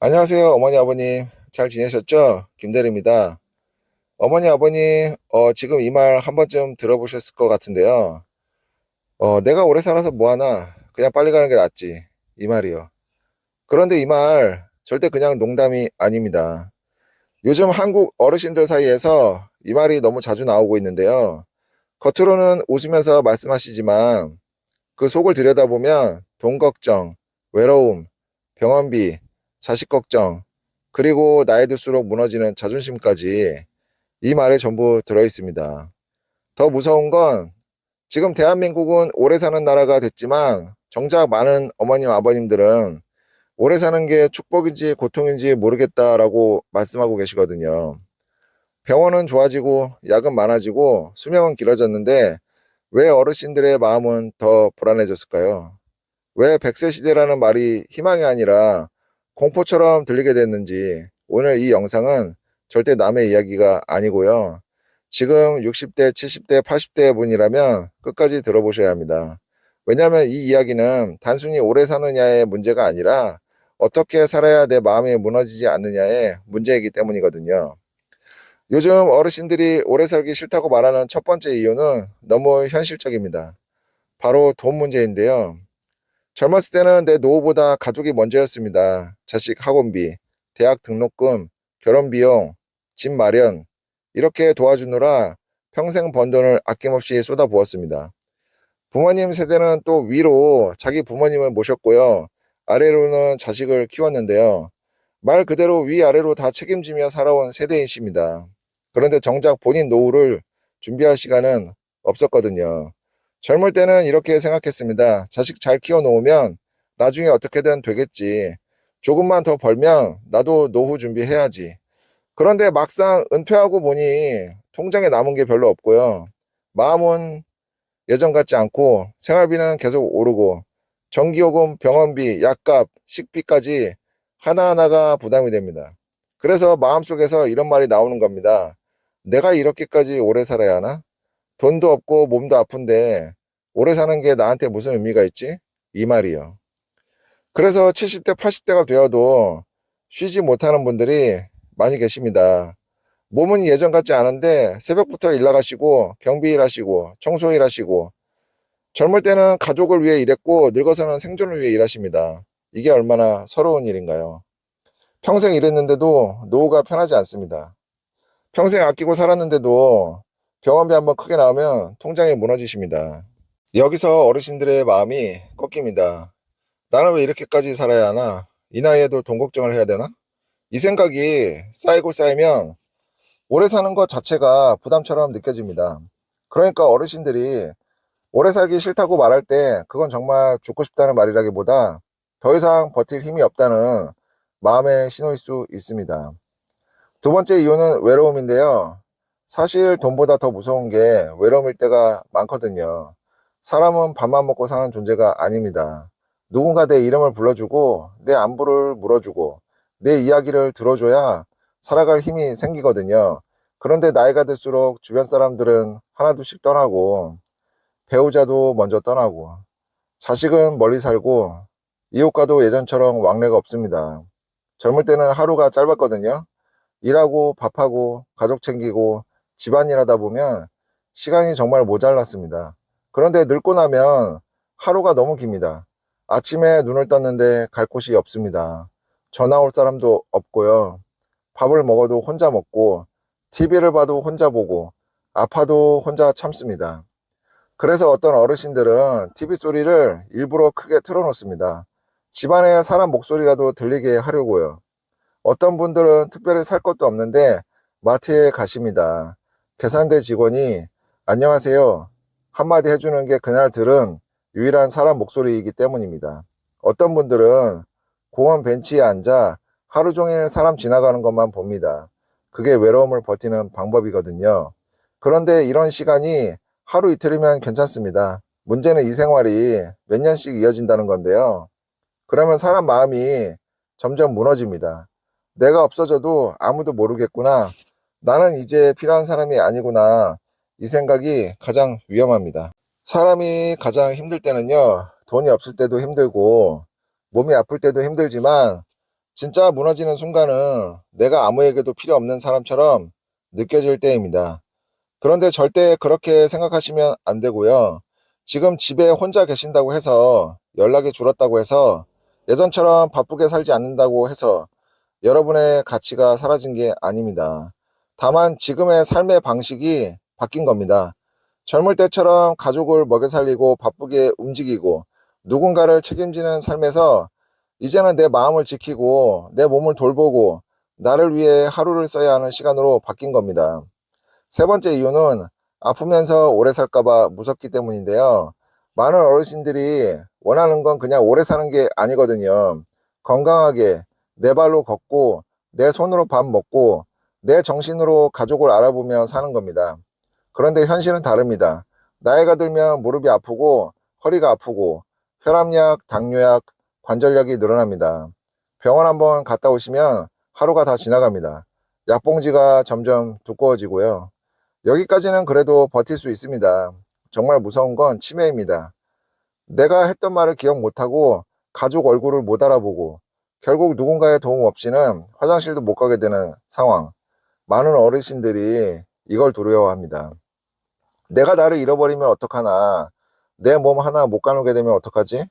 안녕하세요, 어머니, 아버님. 잘 지내셨죠? 김대리입니다. 어머니, 아버님, 지금 이 말 한 번쯤 들어보셨을 것 같은데요. 내가 오래 살아서 뭐하나? 그냥 빨리 가는 게 낫지. 이 말이요. 그런데 이 말 절대 그냥 농담이 아닙니다. 요즘 한국 어르신들 사이에서 이 말이 너무 자주 나오고 있는데요. 겉으로는 웃으면서 말씀하시지만 그 속을 들여다보면 돈 걱정, 외로움, 병원비, 자식 걱정, 그리고 나이 들수록 무너지는 자존심까지 이 말에 전부 들어 있습니다. 더 무서운 건 지금 대한민국은 오래 사는 나라가 됐지만 정작 많은 어머님, 아버님들은 오래 사는 게 축복인지 고통인지 모르겠다라고 말씀하고 계시거든요. 병원은 좋아지고 약은 많아지고 수명은 길어졌는데 왜 어르신들의 마음은 더 불안해졌을까요? 왜 100세 시대라는 말이 희망이 아니라 공포처럼 들리게 됐는지 오늘 이 영상은 절대 남의 이야기가 아니고요. 지금 60대, 70대, 80대 분이라면 끝까지 들어보셔야 합니다. 왜냐하면 이 이야기는 단순히 오래 사느냐의 문제가 아니라 어떻게 살아야 내 마음이 무너지지 않느냐의 문제이기 때문이거든요. 요즘 어르신들이 오래 살기 싫다고 말하는 첫 번째 이유는 너무 현실적입니다. 바로 돈 문제인데요. 젊었을 때는 내 노후보다 가족이 먼저였습니다. 자식 학원비, 대학 등록금, 결혼 비용, 집 마련, 이렇게 도와주느라 평생 번 돈을 아낌없이 쏟아부었습니다. 부모님 세대는 또 위로 자기 부모님을 모셨고요. 아래로는 자식을 키웠는데요. 말 그대로 위아래로 다 책임지며 살아온 세대이십니다. 그런데 정작 본인 노후를 준비할 시간은 없었거든요. 젊을 때는 이렇게 생각했습니다. 자식 잘 키워놓으면 나중에 어떻게든 되겠지. 조금만 더 벌면 나도 노후 준비해야지. 그런데 막상 은퇴하고 보니 통장에 남은 게 별로 없고요. 마음은 예전 같지 않고 생활비는 계속 오르고 전기요금, 병원비, 약값, 식비까지 하나하나가 부담이 됩니다. 그래서 마음속에서 이런 말이 나오는 겁니다. 내가 이렇게까지 오래 살아야 하나? 돈도 없고 몸도 아픈데 오래 사는 게 나한테 무슨 의미가 있지? 이 말이요. 그래서 70대, 80대가 되어도 쉬지 못하는 분들이 많이 계십니다. 몸은 예전 같지 않은데 새벽부터 일 나가시고 경비 일하시고 청소 일하시고 젊을 때는 가족을 위해 일했고 늙어서는 생존을 위해 일하십니다. 이게 얼마나 서러운 일인가요? 평생 일했는데도 노후가 편하지 않습니다. 평생 아끼고 살았는데도 병원비 한번 크게 나오면 통장이 무너지십니다. 여기서 어르신들의 마음이 꺾입니다. 나는 왜 이렇게까지 살아야 하나? 이 나이에도 돈 걱정을 해야 되나? 이 생각이 쌓이고 쌓이면 오래 사는 것 자체가 부담처럼 느껴집니다. 그러니까 어르신들이 오래 살기 싫다고 말할 때 그건 정말 죽고 싶다는 말이라기보다 더 이상 버틸 힘이 없다는 마음의 신호일 수 있습니다. 두 번째 이유는 외로움인데요. 사실 돈보다 더 무서운 게 외로움일 때가 많거든요. 사람은 밥만 먹고 사는 존재가 아닙니다. 누군가 내 이름을 불러주고 내 안부를 물어주고 내 이야기를 들어줘야 살아갈 힘이 생기거든요. 그런데 나이가 들수록 주변 사람들은 하나둘씩 떠나고 배우자도 먼저 떠나고 자식은 멀리 살고 이웃과도 예전처럼 왕래가 없습니다. 젊을 때는 하루가 짧았거든요. 일하고 밥하고 가족 챙기고 집안일 하다 보면 시간이 정말 모자랐습니다. 그런데 늙고 나면 하루가 너무 깁니다. 아침에 눈을 떴는데 갈 곳이 없습니다. 전화 올 사람도 없고요. 밥을 먹어도 혼자 먹고 TV를 봐도 혼자 보고 아파도 혼자 참습니다. 그래서 어떤 어르신들은 TV 소리를 일부러 크게 틀어놓습니다. 집안에 사람 목소리라도 들리게 하려고요. 어떤 분들은 특별히 살 것도 없는데 마트에 가십니다. 계산대 직원이 안녕하세요 한마디 해주는 게 그날 들은 유일한 사람 목소리이기 때문입니다. 어떤 분들은 공원 벤치에 앉아 하루 종일 사람 지나가는 것만 봅니다. 그게 외로움을 버티는 방법이거든요. 그런데 이런 시간이 하루 이틀이면 괜찮습니다. 문제는 이 생활이 몇 년씩 이어진다는 건데요. 그러면 사람 마음이 점점 무너집니다. 내가 없어져도 아무도 모르겠구나. 나는 이제 필요한 사람이 아니구나. 이 생각이 가장 위험합니다. 사람이 가장 힘들 때는요, 돈이 없을 때도 힘들고, 몸이 아플 때도 힘들지만, 진짜 무너지는 순간은 내가 아무에게도 필요 없는 사람처럼 느껴질 때입니다. 그런데 절대 그렇게 생각하시면 안 되고요. 지금 집에 혼자 계신다고 해서, 연락이 줄었다고 해서, 예전처럼 바쁘게 살지 않는다고 해서 여러분의 가치가 사라진 게 아닙니다. 다만 지금의 삶의 방식이 바뀐 겁니다. 젊을 때처럼 가족을 먹여 살리고 바쁘게 움직이고 누군가를 책임지는 삶에서, 이제는 내 마음을 지키고 내 몸을 돌보고 나를 위해 하루를 써야 하는 시간으로 바뀐 겁니다. 세 번째 이유는 아프면서 오래 살까봐 무섭기 때문인데요. 많은 어르신들이 원하는 건 그냥 오래 사는 게 아니거든요. 건강하게 내 발로 걷고 내 손으로 밥 먹고 내 정신으로 가족을 알아보며 사는 겁니다. 그런데 현실은 다릅니다. 나이가 들면 무릎이 아프고 허리가 아프고 혈압약, 당뇨약, 관절약이 늘어납니다. 병원 한번 갔다 오시면 하루가 다 지나갑니다. 약봉지가 점점 두꺼워지고요. 여기까지는 그래도 버틸 수 있습니다. 정말 무서운 건 치매입니다. 내가 했던 말을 기억 못하고 가족 얼굴을 못 알아보고 결국 누군가의 도움 없이는 화장실도 못 가게 되는 상황. 많은 어르신들이 이걸 두려워합니다. 내가 나를 잃어버리면 어떡하나, 내 몸 하나 못 가누게 되면 어떡하지?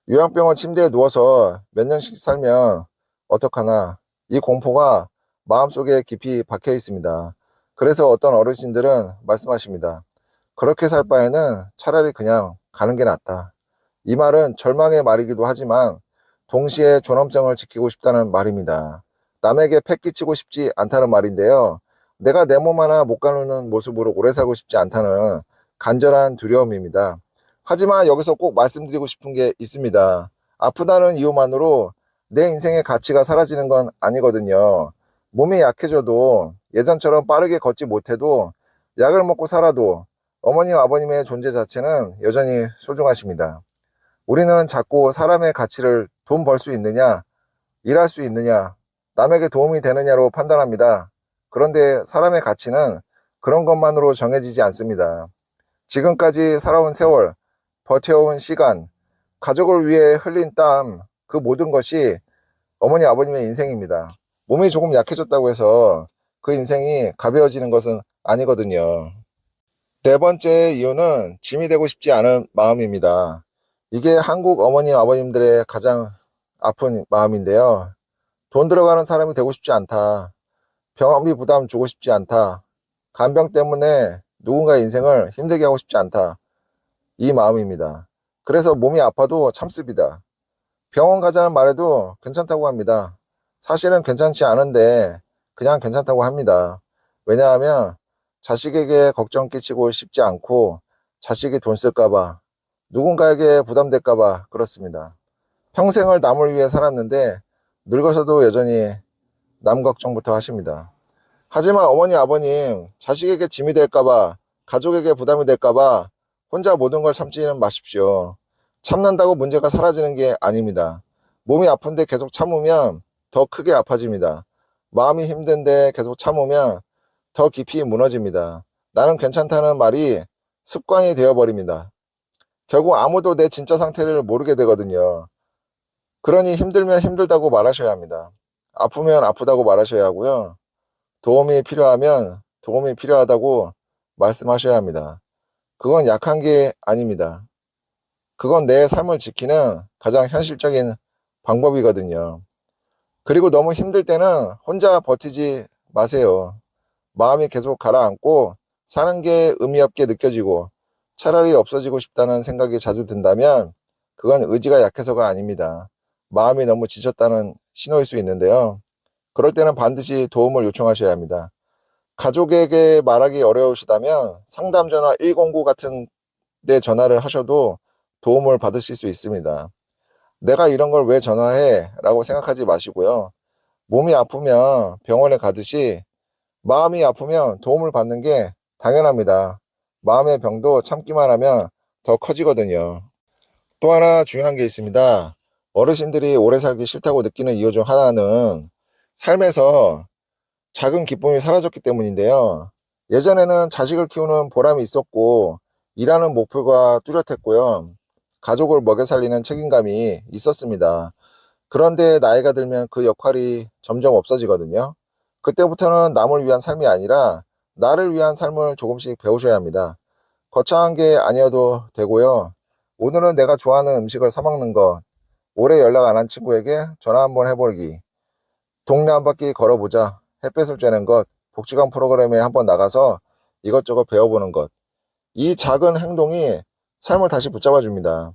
요양병원 침대에 누워서 몇 년씩 살면 어떡하나, 이 공포가 마음속에 깊이 박혀 있습니다. 그래서 어떤 어르신들은 말씀하십니다. 그렇게 살 바에는 차라리 그냥 가는 게 낫다. 이 말은 절망의 말이기도 하지만 동시에 존엄성을 지키고 싶다는 말입니다. 남에게 패기치고 싶지 않다는 말인데요. 내가 내 몸 하나 못 가누는 모습으로 오래 살고 싶지 않다는 간절한 두려움입니다. 하지만 여기서 꼭 말씀드리고 싶은 게 있습니다. 아프다는 이유만으로 내 인생의 가치가 사라지는 건 아니거든요. 몸이 약해져도 예전처럼 빠르게 걷지 못해도 약을 먹고 살아도 어머님, 아버님의 존재 자체는 여전히 소중하십니다. 우리는 자꾸 사람의 가치를 돈 벌 수 있느냐, 일할 수 있느냐, 남에게 도움이 되느냐로 판단합니다. 그런데 사람의 가치는 그런 것만으로 정해지지 않습니다. 지금까지 살아온 세월, 버텨온 시간, 가족을 위해 흘린 땀, 그 모든 것이 어머니, 아버님의 인생입니다. 몸이 조금 약해졌다고 해서 그 인생이 가벼워지는 것은 아니거든요. 네 번째 이유는 짐이 되고 싶지 않은 마음입니다. 이게 한국 어머니, 아버님들의 가장 아픈 마음인데요. 돈 들어가는 사람이 되고 싶지 않다. 병원비 부담 주고 싶지 않다. 간병 때문에 누군가의 인생을 힘들게 하고 싶지 않다. 이 마음입니다. 그래서 몸이 아파도 참습니다. 병원 가자는 말에도 괜찮다고 합니다. 사실은 괜찮지 않은데 그냥 괜찮다고 합니다. 왜냐하면 자식에게 걱정 끼치고 싶지 않고 자식이 돈 쓸까봐, 누군가에게 부담될까봐 그렇습니다. 평생을 남을 위해 살았는데 늙어서도 여전히 남 걱정부터 하십니다. 하지만 어머니, 아버님, 자식에게 짐이 될까봐, 가족에게 부담이 될까봐 혼자 모든 걸 참지는 마십시오. 참는다고 문제가 사라지는 게 아닙니다. 몸이 아픈데 계속 참으면 더 크게 아파집니다. 마음이 힘든데 계속 참으면 더 깊이 무너집니다. 나는 괜찮다는 말이 습관이 되어버립니다. 결국 아무도 내 진짜 상태를 모르게 되거든요. 그러니 힘들면 힘들다고 말하셔야 합니다. 아프면 아프다고 말하셔야 하고요. 도움이 필요하면 도움이 필요하다고 말씀하셔야 합니다. 그건 약한 게 아닙니다. 그건 내 삶을 지키는 가장 현실적인 방법이거든요. 그리고 너무 힘들 때는 혼자 버티지 마세요. 마음이 계속 가라앉고 사는 게 의미 없게 느껴지고 차라리 없어지고 싶다는 생각이 자주 든다면 그건 의지가 약해서가 아닙니다. 마음이 너무 지쳤다는 신호일 수 있는데요. 그럴 때는 반드시 도움을 요청하셔야 합니다. 가족에게 말하기 어려우시다면 상담 전화 109 같은 데 전화를 하셔도 도움을 받으실 수 있습니다. 내가 이런 걸 왜 전화해? 라고 생각하지 마시고요. 몸이 아프면 병원에 가듯이 마음이 아프면 도움을 받는 게 당연합니다. 마음의 병도 참기만 하면 더 커지거든요. 또 하나 중요한 게 있습니다. 어르신들이 오래 살기 싫다고 느끼는 이유 중 하나는 삶에서 작은 기쁨이 사라졌기 때문인데요. 예전에는 자식을 키우는 보람이 있었고 일하는 목표가 뚜렷했고요. 가족을 먹여 살리는 책임감이 있었습니다. 그런데 나이가 들면 그 역할이 점점 없어지거든요. 그때부터는 남을 위한 삶이 아니라 나를 위한 삶을 조금씩 배우셔야 합니다. 거창한 게 아니어도 되고요. 오늘은 내가 좋아하는 음식을 사 먹는 것, 오래 연락 안 한 친구에게 전화 한번 해보기, 동네 한 바퀴 걸어보자, 햇볕을 쬐는 것, 복지관 프로그램에 한번 나가서 이것저것 배워보는 것. 이 작은 행동이 삶을 다시 붙잡아 줍니다.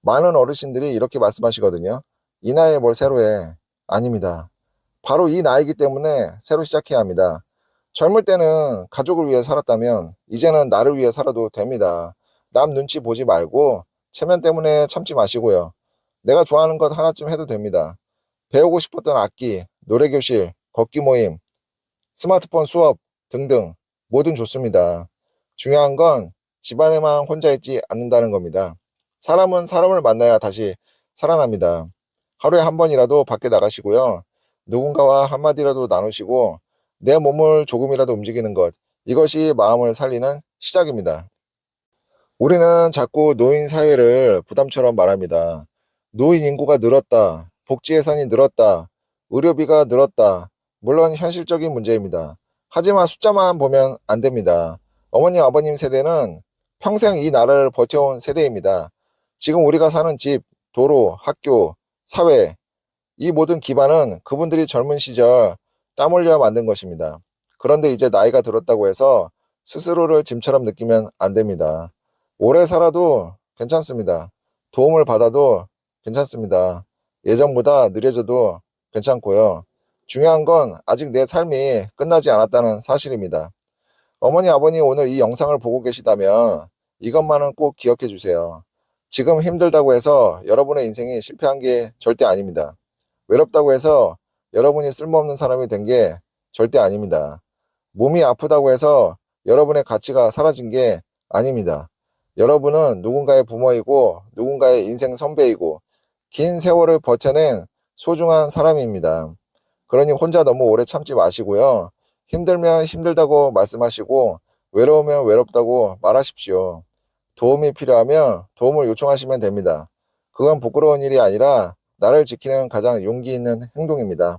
많은 어르신들이 이렇게 말씀하시거든요. 이 나이에 뭘 새로 해. 아닙니다. 바로 이 나이기 때문에 새로 시작해야 합니다. 젊을 때는 가족을 위해 살았다면 이제는 나를 위해 살아도 됩니다. 남 눈치 보지 말고 체면 때문에 참지 마시고요. 내가 좋아하는 것 하나쯤 해도 됩니다. 배우고 싶었던 악기, 노래교실, 걷기 모임, 스마트폰 수업 등등 뭐든 좋습니다. 중요한 건 집안에만 혼자 있지 않는다는 겁니다. 사람은 사람을 만나야 다시 살아납니다. 하루에 한 번이라도 밖에 나가시고요. 누군가와 한마디라도 나누시고 내 몸을 조금이라도 움직이는 것, 이것이 마음을 살리는 시작입니다. 우리는 자꾸 노인 사회를 부담처럼 말합니다. 노인 인구가 늘었다. 복지 예산이 늘었다. 의료비가 늘었다. 물론 현실적인 문제입니다. 하지만 숫자만 보면 안 됩니다. 어머님, 아버님 세대는 평생 이 나라를 버텨온 세대입니다. 지금 우리가 사는 집, 도로, 학교, 사회, 이 모든 기반은 그분들이 젊은 시절 땀 흘려 만든 것입니다. 그런데 이제 나이가 들었다고 해서 스스로를 짐처럼 느끼면 안 됩니다. 오래 살아도 괜찮습니다. 도움을 받아도 괜찮습니다. 예전보다 느려져도 괜찮고요. 중요한 건 아직 내 삶이 끝나지 않았다는 사실입니다. 어머니, 아버니 오늘 이 영상을 보고 계시다면 이것만은 꼭 기억해 주세요. 지금 힘들다고 해서 여러분의 인생이 실패한 게 절대 아닙니다. 외롭다고 해서 여러분이 쓸모없는 사람이 된 게 절대 아닙니다. 몸이 아프다고 해서 여러분의 가치가 사라진 게 아닙니다. 여러분은 누군가의 부모이고 누군가의 인생 선배이고 긴 세월을 버텨낸 소중한 사람입니다. 그러니 혼자 너무 오래 참지 마시고요. 힘들면 힘들다고 말씀하시고 외로우면 외롭다고 말하십시오. 도움이 필요하면 도움을 요청하시면 됩니다. 그건 부끄러운 일이 아니라 나를 지키는 가장 용기 있는 행동입니다.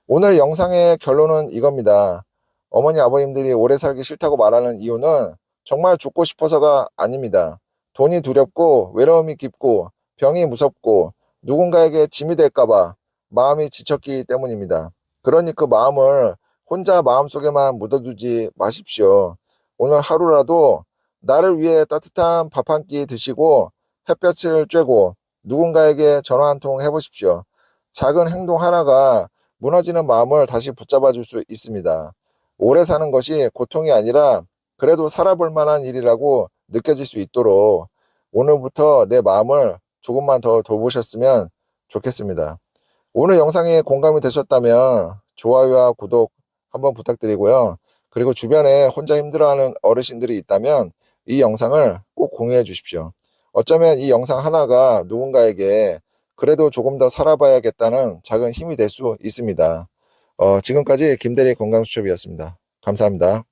오늘 영상의 결론은 이겁니다. 어머니, 아버님들이 오래 살기 싫다고 말하는 이유는 정말 죽고 싶어서가 아닙니다. 돈이 두렵고 외로움이 깊고 병이 무섭고 누군가에게 짐이 될까봐 마음이 지쳤기 때문입니다. 그러니 그 마음을 혼자 마음속에만 묻어두지 마십시오. 오늘 하루라도 나를 위해 따뜻한 밥 한 끼 드시고 햇볕을 쬐고 누군가에게 전화 한 통 해보십시오. 작은 행동 하나가 무너지는 마음을 다시 붙잡아 줄 수 있습니다. 오래 사는 것이 고통이 아니라 그래도 살아볼 만한 일이라고 느껴질 수 있도록 오늘부터 내 마음을 조금만 더 돌보셨으면 좋겠습니다. 오늘 영상에 공감이 되셨다면 좋아요와 구독 한번 부탁드리고요. 그리고 주변에 혼자 힘들어하는 어르신들이 있다면 이 영상을 꼭 공유해 주십시오. 어쩌면 이 영상 하나가 누군가에게 그래도 조금 더 살아봐야겠다는 작은 힘이 될 수 있습니다. 지금까지 김대리 건강수첩이었습니다. 감사합니다.